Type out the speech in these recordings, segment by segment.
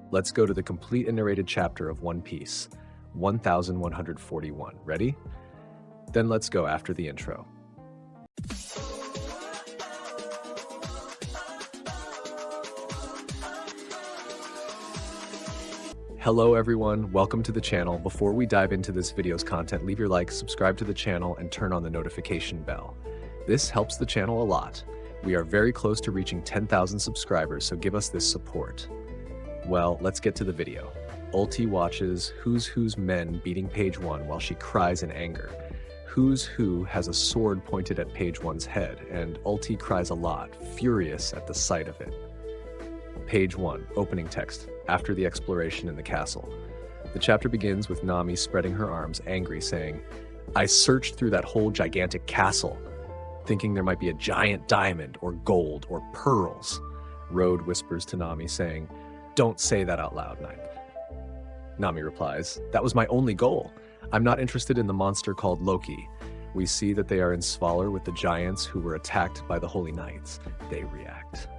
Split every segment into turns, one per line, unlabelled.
Let's go to the complete and narrated chapter of One Piece, 1141. Ready? Then let's go after the intro. Hello everyone, welcome to the channel. Before we dive into this video's content, leave your like, subscribe to the channel, and turn on the notification bell. This helps the channel a lot. We are very close to reaching 10,000 subscribers, so give us this support. Well, let's get to the video. Ulti watches Who's men beating Page 1 while she cries in anger. Who's Who has a sword pointed at Page 1's head, and Ulti cries a lot, furious at the sight of it. Page 1, opening text, after the exploration in the castle. The chapter begins with Nami spreading her arms, angry, saying, "I searched through that whole gigantic castle, thinking there might be a giant diamond or gold or pearls." Road whispers to Nami, saying, "Don't say that out loud, Knight." Nami replies, "That was my only goal. I'm not interested in the monster called Loki." We see that they are in Svalar with the giants who were attacked by the Holy Knights. They react.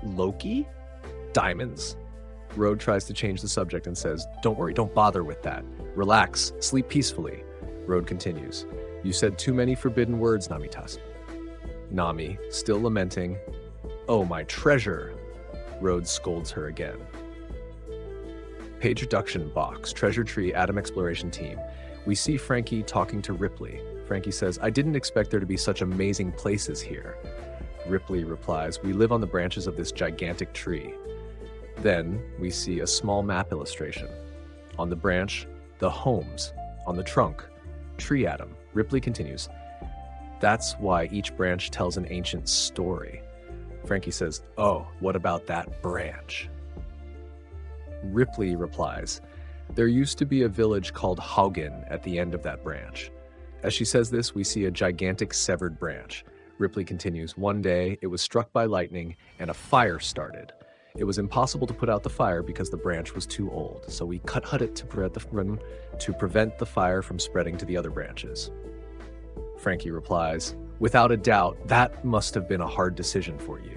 Loki? Diamonds? Road tries to change the subject and says, "Don't worry, don't bother with that. Relax, sleep peacefully." Road continues, "You said too many forbidden words, Namitas." Nami, still lamenting, "Oh, my treasure." Road scolds her again. Page reduction box, Treasure Tree Atom Exploration Team. We see Frankie talking to Ripley. Frankie says, "I didn't expect there to be such amazing places here." Ripley replies, "We live on the branches of this gigantic tree." Then we see a small map illustration. On the branch, the homes. On the trunk, tree atom. Ripley continues, "That's why each branch tells an ancient story." Frankie says, "Oh, what about that branch?" Ripley replies, "There used to be a village called Haugen at the end of that branch." As she says this, we see a gigantic severed branch. Ripley continues, "One day, it was struck by lightning and a fire started. It was impossible to put out the fire because the branch was too old, so we cut it to prevent the fire from spreading to the other branches." Frankie replies, "Without a doubt, that must have been a hard decision for you.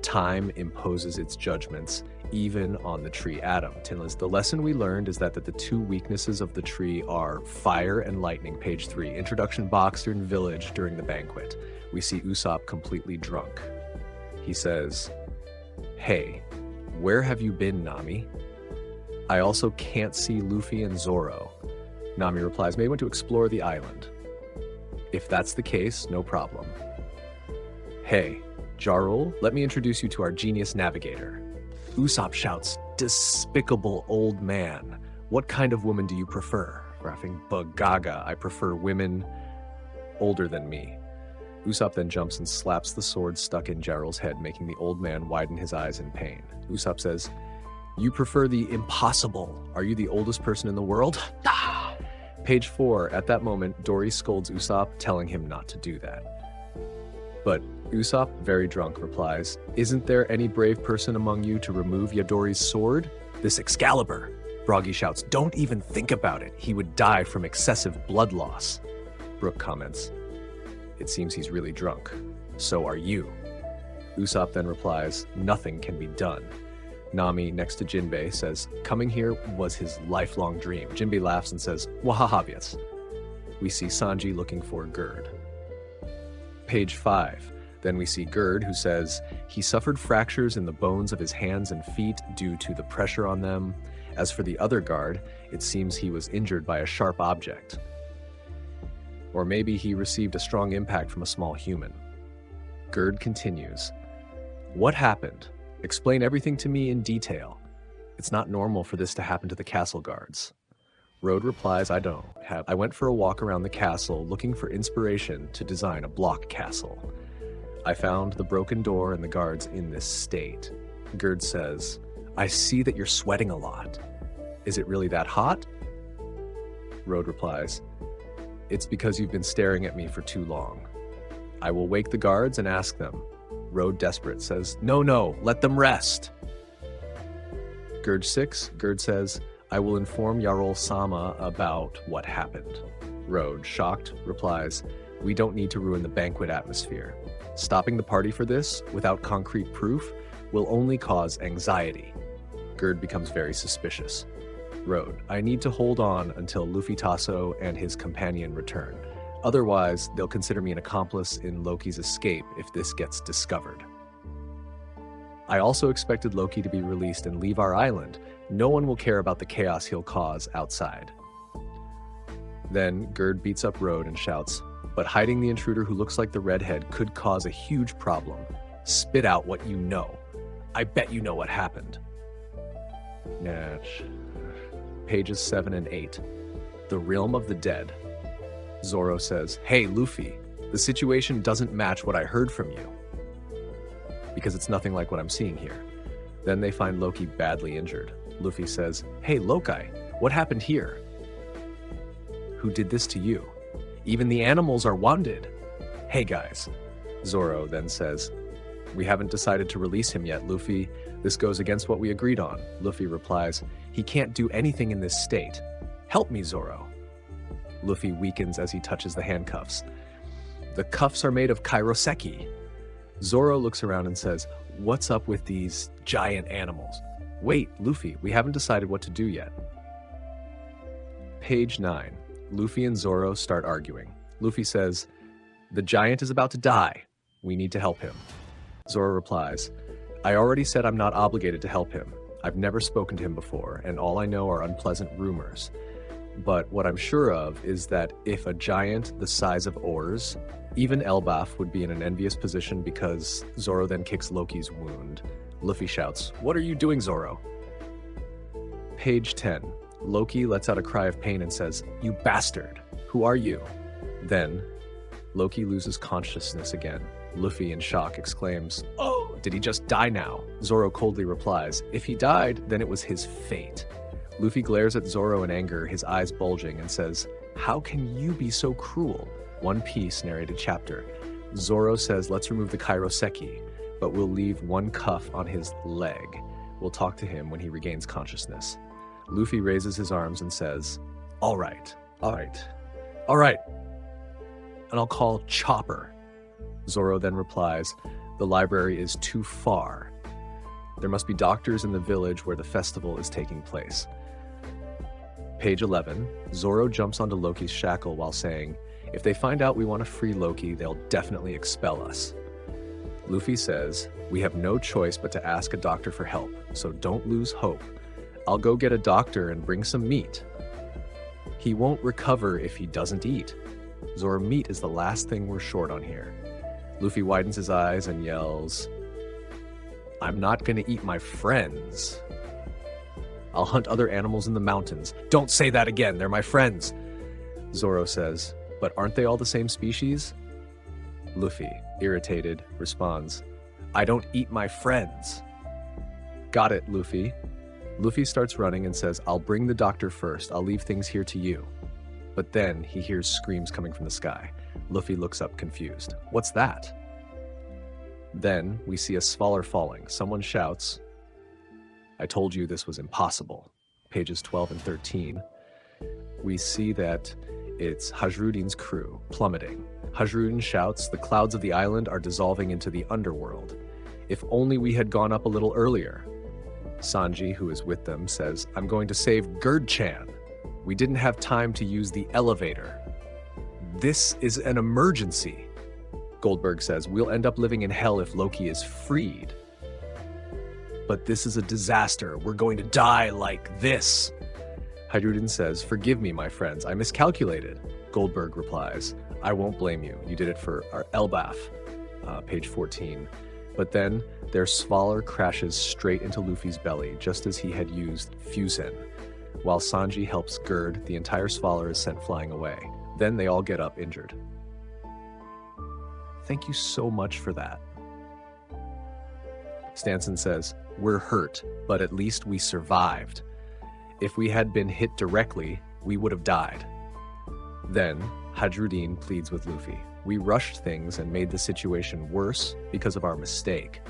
Time imposes its judgments, even on the tree atom." Tinless, the lesson we learned is that the two weaknesses of the tree are fire and lightning. Page 3, introduction box in village during the banquet. We see Usopp completely drunk. He says, "Hey, where have you been, Nami? I also can't see Luffy and Zoro." Nami replies, "May went to explore the island." "If that's the case, no problem." "Hey, Jarl, let me introduce you to our genius navigator." Usopp shouts, "Despicable old man. What kind of woman do you prefer?" Graphing, "Bagaga, I prefer women older than me." Usopp then jumps and slaps the sword stuck in Jarl's head, making the old man widen his eyes in pain. Usopp says, "You prefer the impossible. Are you the oldest person in the world?" Page 4, at that moment, Dory scolds Usopp, telling him not to do that. But Usopp, very drunk, replies, "Isn't there any brave person among you to remove Yadori's sword? This Excalibur." Broggy shouts, "Don't even think about it. He would die from excessive blood loss." Brook comments, "It seems he's really drunk. So are you." Usopp then replies, "Nothing can be done." Nami, next to Jinbei, says, "Coming here was his lifelong dream." Jinbei laughs and says, "Wahahabias." We see Sanji looking for Gird. Page 5. Then we see Gird, who says, "He suffered fractures in the bones of his hands and feet due to the pressure on them. As for the other guard, it seems he was injured by a sharp object. Or maybe he received a strong impact from a small human." Gird continues, "What happened? Explain everything to me in detail. It's not normal for this to happen to the castle guards." Road replies, "I went for a walk around the castle looking for inspiration to design a block castle. I found the broken door and the guards in this state." Gird says, "I see that you're sweating a lot. Is it really that hot?" Road replies, "It's because you've been staring at me for too long. I will wake the guards and ask them." Road, desperate, says, No, let them rest." Gird 6, Gird says, "I will inform Yarol-sama about what happened." Road, shocked, replies, "We don't need to ruin the banquet atmosphere. Stopping the party for this, without concrete proof, will only cause anxiety." Gird becomes very suspicious. Road, I need to hold on until Luffy Tasso and his companion return. Otherwise, they'll consider me an accomplice in Loki's escape if this gets discovered. I also expected Loki to be released and leave our island. No one will care about the chaos he'll cause outside. Then Gird beats up Road and shouts, but hiding the intruder who looks like the redhead could cause a huge problem. Spit out what you know. I bet you know what happened. Pages 7 and 8. The Realm of the Dead. Zoro says, hey Luffy, the situation doesn't match what I heard from you. Because it's nothing like what I'm seeing here. Then they find Loki badly injured. Luffy says, hey Loki, what happened here? Who did this to you? Even the animals are wounded. Hey guys. Zoro then says, we haven't decided to release him yet, Luffy. This goes against what we agreed on. Luffy replies, he can't do anything in this state. Help me, Zoro. Luffy weakens as he touches the handcuffs. The cuffs are made of kairoseki. Zoro looks around and says, what's up with these giant animals? Wait, Luffy, we haven't decided what to do yet. Page 9. Luffy and Zoro start arguing. Luffy says, the giant is about to die. We need to help him. Zoro replies, I already said I'm not obligated to help him. I've never spoken to him before, and all I know are unpleasant rumors. But what I'm sure of is that if a giant the size of Oars, even Elbaf would be in an envious position because Zoro then kicks Loki's wound. Luffy shouts, what are you doing, Zoro? Page 10. Loki lets out a cry of pain and says, you bastard, who are you? Then, Loki loses consciousness again. Luffy, in shock, exclaims, oh, did he just die now? Zoro coldly replies, if he died, then it was his fate. Luffy glares at Zoro in anger, his eyes bulging, and says, how can you be so cruel? One Piece narrated chapter. Zoro says, let's remove the kairoseki, but we'll leave one cuff on his leg. We'll talk to him when he regains consciousness. Luffy raises his arms and says, all right. And I'll call Chopper. Zoro then replies, the library is too far. There must be doctors in the village where the festival is taking place. Page 11. Zoro jumps onto Loki's shackle while saying, if they find out we want to free Loki, they'll definitely expel us. Luffy says, we have no choice but to ask a doctor for help, so don't lose hope. I'll go get a doctor and bring some meat. He won't recover if he doesn't eat. Zoro, meat is the last thing we're short on here. Luffy widens his eyes and yells, I'm not gonna eat my friends. I'll hunt other animals in the mountains. Don't say that again, they're my friends. Zoro says, but aren't they all the same species? Luffy, irritated, responds, I don't eat my friends. Got it, Luffy. Luffy starts running and says, I'll bring the doctor first. I'll leave things here to you. But then he hears screams coming from the sky. Luffy looks up confused. What's that? Then we see a Svalar falling. Someone shouts, I told you this was impossible. Pages 12 and 13. We see that it's Hajrudin's crew plummeting. Hajrudin shouts, the clouds of the island are dissolving into the underworld. If only we had gone up a little earlier. Sanji, who is with them, says, I'm going to save Gird-chan. We didn't have time to use the elevator. This is an emergency. Goldberg says, we'll end up living in hell if Loki is freed. But this is a disaster. We're going to die like this. Hajrudin says, forgive me, my friends. I miscalculated. Goldberg replies, I won't blame you. You did it for our Elbaf. Page 14. But then their Svalar crashes straight into Luffy's belly, just as he had used Fusen. While Sanji helps Gird, the entire Svalar is sent flying away. Then they all get up injured. Thank you so much for that. Stanson says, we're hurt, but at least we survived. If we had been hit directly, we would have died. Then, Hajrudin pleads with Luffy. We rushed things and made the situation worse because of our mistake.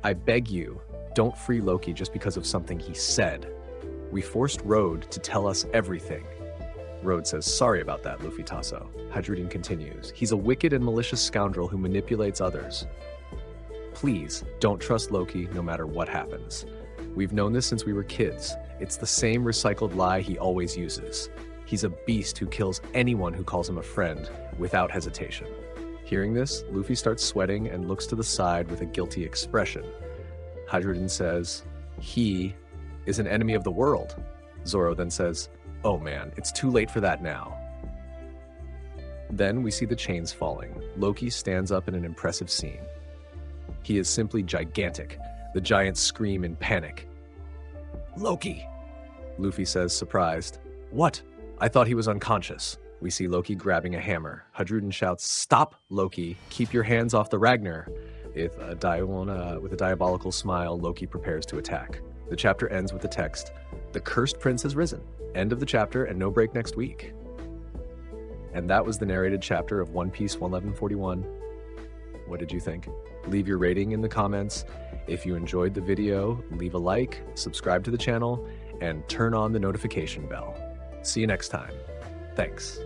I beg you, don't free Loki just because of something he said. We forced Road to tell us everything. Road says, sorry about that, Luffy Tasso. Hajrudin continues, he's a wicked and malicious scoundrel who manipulates others. Please, don't trust Loki no matter what happens. We've known this since we were kids. It's the same recycled lie he always uses. He's a beast who kills anyone who calls him a friend without hesitation. Hearing this, Luffy starts sweating and looks to the side with a guilty expression. Hydrogen says, "He is an enemy of the world." Zoro then says, "Oh man, it's too late for that now." Then we see the chains falling. Loki stands up in an impressive scene. He is simply gigantic. The giants scream in panic. "Loki!" Luffy says, surprised. "What? I thought he was unconscious." We see Loki grabbing a hammer. Hadruden shouts, "Stop, Loki! Keep your hands off the Ragnar!" With a diabolical smile, Loki prepares to attack. The chapter ends with the text, "The cursed prince has risen." End of the chapter and no break next week. And that was the narrated chapter of One Piece 1141. What did you think? Leave your rating in the comments. If you enjoyed the video, leave a like, subscribe to the channel, and turn on the notification bell. See you next time. Thanks.